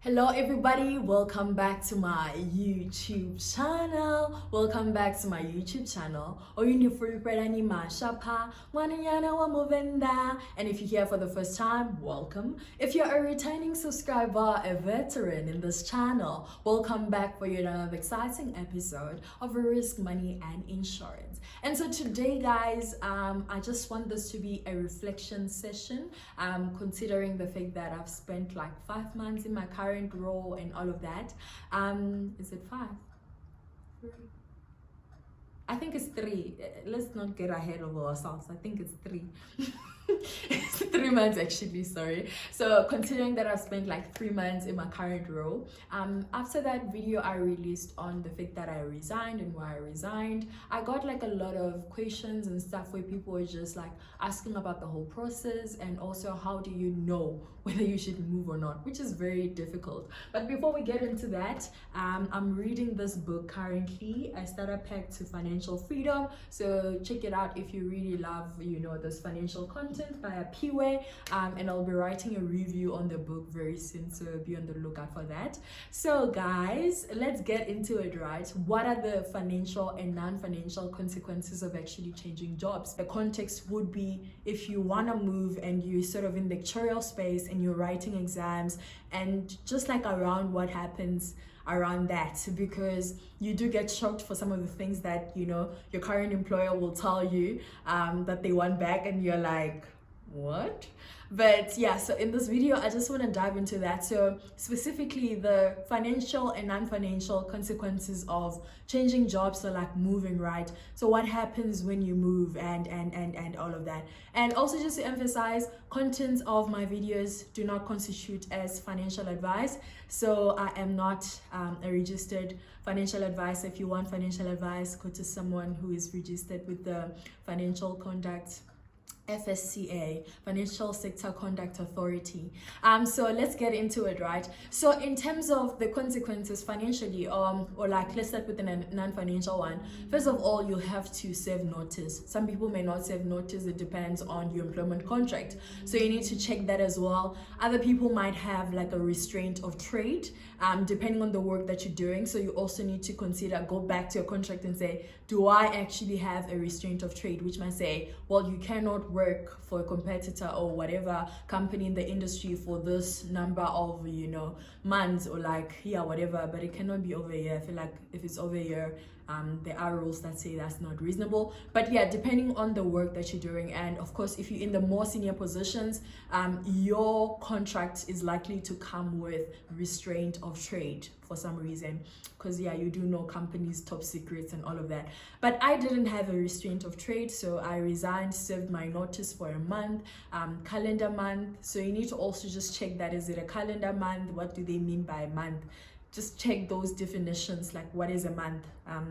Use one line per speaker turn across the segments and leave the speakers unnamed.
Hello everybody, welcome back to my YouTube channel. Welcome back to my YouTube channel. Oyunifuripredani Mashapa, Wanayana Wamovenda. And if you're here for the first time, welcome. If you're a returning subscriber, a veteran in this channel, welcome back for yet another exciting episode of Risk, Money and Insurance. And so today guys, I just want this to be a reflection session, considering the fact that I've spent like 5 months in my current role and all of that. Is it 5? 3? I think it's 3. Let's not get ahead of ourselves. I think it's 3. It's 3 months actually, sorry. So considering that I've spent like 3 months in my current role, after that video I released on the fact that I resigned and why I resigned, I got like a lot of questions and stuff where people were just like asking about the whole process and also how do you know whether you should move or not, which is very difficult. But before we get into that, I'm reading this book currently, A Starter Pack to Financial Freedom. So check it out if you really love, this financial content by Piwe. And I'll be writing a review on the book very soon, so be on the lookout for that. So guys, let's get into it, right? What are the financial and non-financial consequences of actually changing jobs? The context would be if you want to move and you're sort of in the lectorial space and you're writing exams, and just like around what happens around that, because you do get shocked for some of the things that your current employer will tell you that they want back, and you're like, what? But yeah, so in this video I just want to dive into that. So specifically the financial and non-financial consequences of changing jobs, so like moving, right? So what happens when you move and all of that. And also just to emphasize, contents of my videos do not constitute as financial advice. So I am not a registered financial advisor. If you want financial advice, go to someone who is registered with the Financial Conduct FSCA, Financial Sector Conduct Authority. So let's get into it, right? So in terms of the consequences financially, or like let's start with a non-financial one. First of all, you have to serve notice. Some people may not serve notice. It depends on your employment contract. So you need to check that as well. Other people might have like a restraint of trade, depending on the work that you're doing. So you also need to consider, go back to your contract and say, do I actually have a restraint of trade? Which might say, well, you cannot work for a competitor or whatever company in the industry for this number of months, or like whatever, but it cannot be over a year. I feel like if it's over a year, there are rules that say that's not reasonable. But yeah, depending on the work that you're doing, and of course if you're in the more senior positions, your contract is likely to come with restraint of trade for some reason, because you do know companies' top secrets and all of that. But I didn't have a restraint of trade, so I resigned, served my notice for a month, calendar month. So you need to also just check that, is it a calendar month? What do they mean by month? Just check those definitions, like what is a month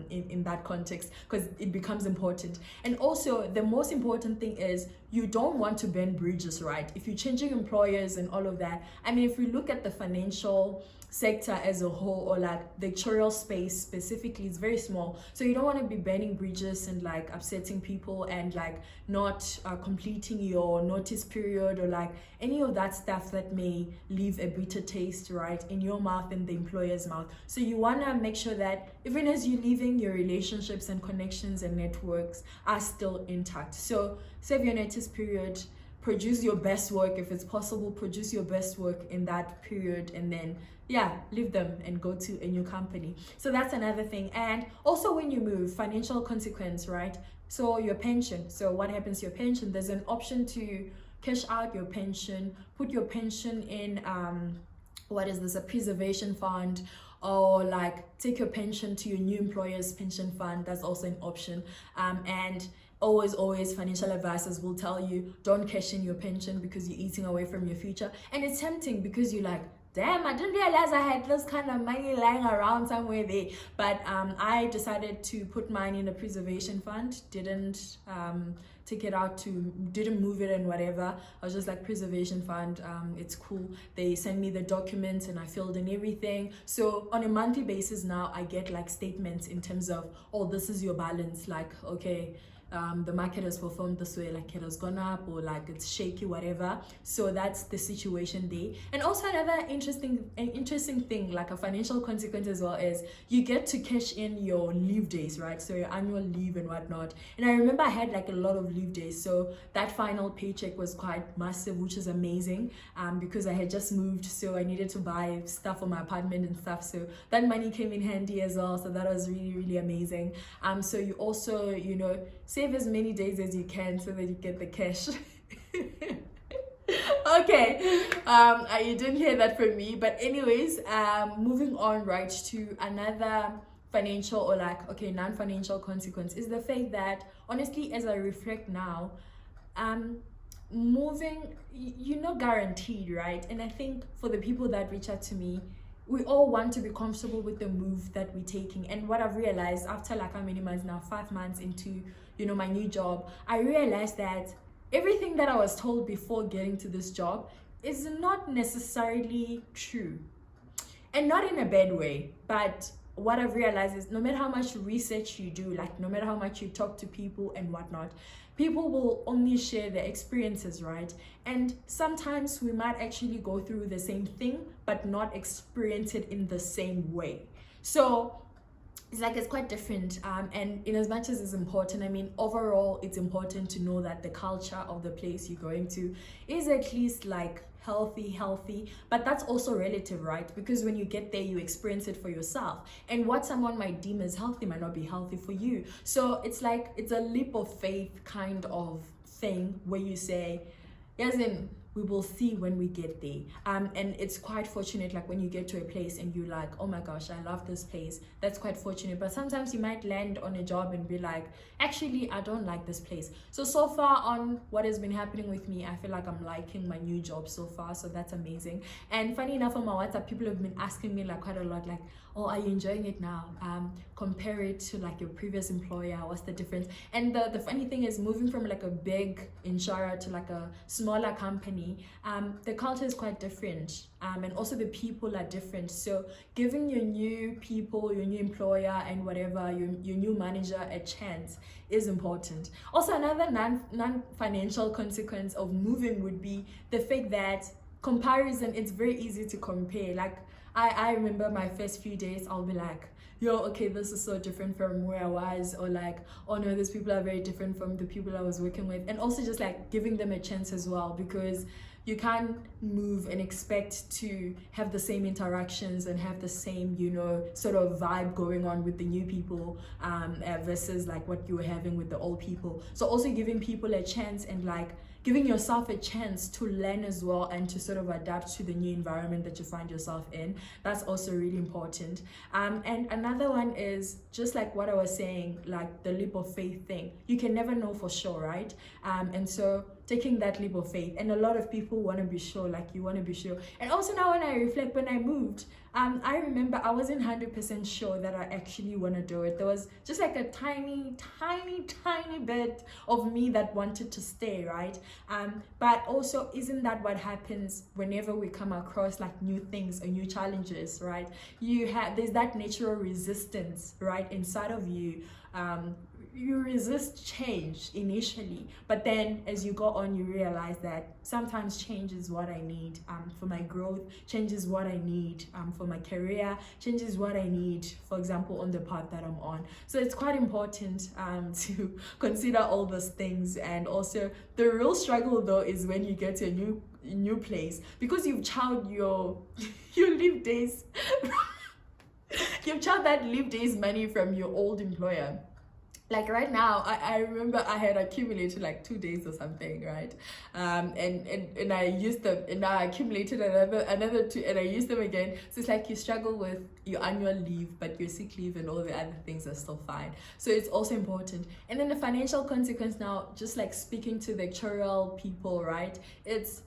in that context, because it becomes important. And also the most important thing is you don't want to burn bridges, right? If you're changing employers and all of that, I mean, if we look at the financial sector as a whole, or like the lectorial space specifically, is very small. So you don't want to be burning bridges and like upsetting people and like not completing your notice period, or like any of that stuff that may leave a bitter taste, right, in your mouth and the employer's mouth. So you want to make sure that even as you're leaving, your relationships and connections and networks are still intact. So serve your notice period, produce your best work if it's possible, produce your best work in that period, and then leave them and go to a new company. So that's another thing. And also when you move, financial consequence, right? So your pension. So what happens to your pension? There's an option to cash out your pension, put your pension in a preservation fund, or like take your pension to your new employer's pension fund. That's also an option. And always financial advisors will tell you, don't cash in your pension because you're eating away from your future. And it's tempting because you're like, damn, I didn't realize I had this kind of money lying around somewhere there. But I decided to put mine in a preservation fund, didn't take it out, didn't move it and whatever. I was just like, preservation fund, it's cool. They send me the documents and I filled in everything. So on a monthly basis now, I get like statements in terms of, oh, this is your balance. Like, okay, the market has performed this way, like it has gone up or like it's shaky, whatever. So that's the situation there. And also another interesting thing, like a financial consequence as well, is you get to cash in your leave days, right? So your annual leave and whatnot. And I remember I had like a lot of leave days, so that final paycheck was quite massive, which is amazing, because I had just moved, so I needed to buy stuff for my apartment and stuff, so that money came in handy as well. So that was really amazing. So you also, you know, save as many days as you can so that you get the cash. Okay, you didn't hear that from me, but anyways, moving on right to another financial or like, okay, non-financial consequence is the fact that honestly, as I reflect now, moving, you're not guaranteed, right? And I think for the people that reach out to me, we all want to be comfortable with the move that we're taking. And what I've realized after like how many months now, 5 months into, you know, my new job, I realized that everything that I was told before getting to this job is not necessarily true, and not in a bad way. But what I've realized is no matter how much research you do, like no matter how much you talk to people and whatnot, people will only share their experiences, right? And sometimes we might actually go through the same thing but not experience it in the same way. So it's like it's quite different, and in as much as it's important, I mean, overall it's important to know that the culture of the place you're going to is at least like healthy, but that's also relative, right? Because when you get there, you experience it for yourself, and what someone might deem as healthy might not be healthy for you. So it's like it's a leap of faith kind of thing where you say, yes, in we will see when we get there. And it's quite fortunate, like when you get to a place and you're like, oh my gosh, I love this place. That's quite fortunate. But sometimes you might land on a job and be like, actually, I don't like this place. So far on what has been happening with me, I feel like I'm liking my new job so far. So that's amazing. And funny enough, on my WhatsApp, people have been asking me like quite a lot, like, oh, are you enjoying it now? Compare it to like your previous employer. What's the difference? And the funny thing is, moving from like a big insurer to like a smaller company, the culture is quite different, and also the people are different. So giving your new people, your new employer and whatever, your new manager a chance is important. Also, another non-financial consequence of moving would be the fact that comparison, it's very easy to compare. Like I remember my first few days, I'll be like, yo, okay, this is so different from where I was, or like, oh no, these people are very different from the people I was working with. And also just like giving them a chance as well, because you can't move and expect to have the same interactions and have the same, you know, sort of vibe going on with the new people, versus like what you were having with the old people. So also giving people a chance and like giving yourself a chance to learn as well and to sort of adapt to the new environment that you find yourself in. That's also really important. And another one is just like what I was saying, like the leap of faith thing. You can never know for sure, right? And so taking that leap of faith, and a lot of people want to be sure, like you want to be sure. And also now when I reflect, when I moved, I remember I wasn't 100% sure that I actually want to do it. There was just like a tiny bit of me that wanted to stay, right? But also, isn't that what happens whenever we come across like new things or new challenges, right? There's that natural resistance, right, inside of you. You resist change initially, but then as you go on, you realize that sometimes change is what I need for my growth, change is what I need for my career, change is what I need, for example, on the path that I'm on. So it's quite important to consider all those things. And also the real struggle though is when you get to a new place, because you've chowed your leave days you've chowed that leave days money from your old employer. Like right now, I remember I had accumulated like 2 days or something, right? And I used them, and now I accumulated another 2, and I used them again. So it's like you struggle with your annual leave, but your sick leave and all the other things are still fine. So it's also important. And then the financial consequence now, just like speaking to the actuarial people, right? It's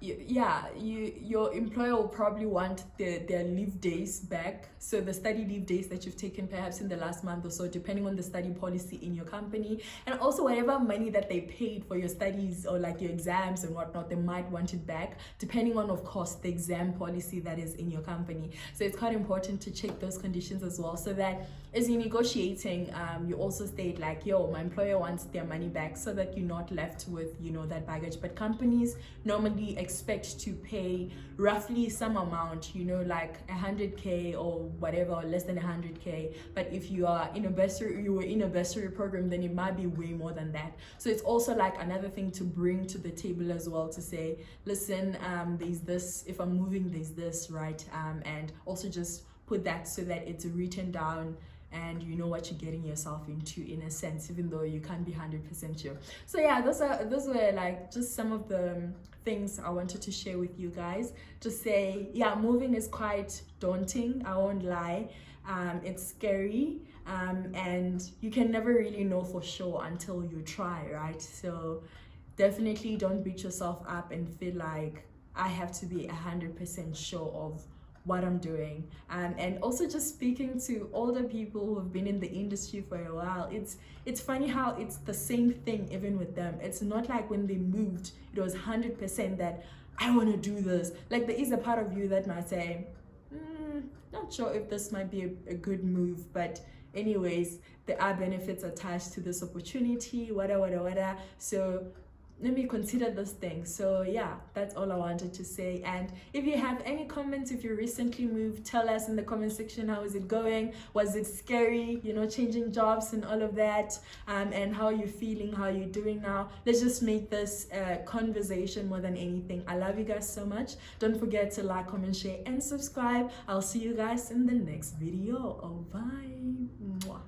your employer will probably want their leave days back, so the study leave days that you've taken perhaps in the last month or so, depending on the study policy in your company, and also whatever money that they paid for your studies or like your exams and whatnot, they might want it back, depending on, of course, the exam policy that is in your company. So it's quite important to check those conditions as well, so that as you're negotiating, you also state like, yo, my employer wants their money back, so that you're not left with, you know, that baggage. But companies normally expect to pay roughly some amount, you know, like 100k or whatever, or less than 100k. But if you were in a bursary program, then it might be way more than that. So it's also like another thing to bring to the table as well, to say, listen, there's this, if I'm moving, there's this, right? And also just put that so that it's written down and you know what you're getting yourself into, in a sense, even though you can't be 100% sure. So yeah, those were like just some of the things I wanted to share with you guys. Just say, yeah, moving is quite daunting, I won't lie. It's scary, and you can never really know for sure until you try, right? So definitely don't beat yourself up and feel like I have to be 100% sure of what I'm doing. And also just speaking to older people who have been in the industry for a while, it's funny how it's the same thing even with them. It's not like when they moved it was 100% that I want to do this. Like there is a part of you that might say, not sure if this might be a good move, but anyways, there are benefits attached to this opportunity, whatever. So let me consider this thing. So yeah, that's all I wanted to say. And if you have any comments, if you recently moved, tell us in the comment section, how is it going? Was it scary, you know, changing jobs and all of that? And how are you feeling? How are you doing now? Let's just make this a conversation more than anything. I love you guys so much. Don't forget to like, comment, share, and subscribe. I'll see you guys in the next video. Oh, bye. Mwah.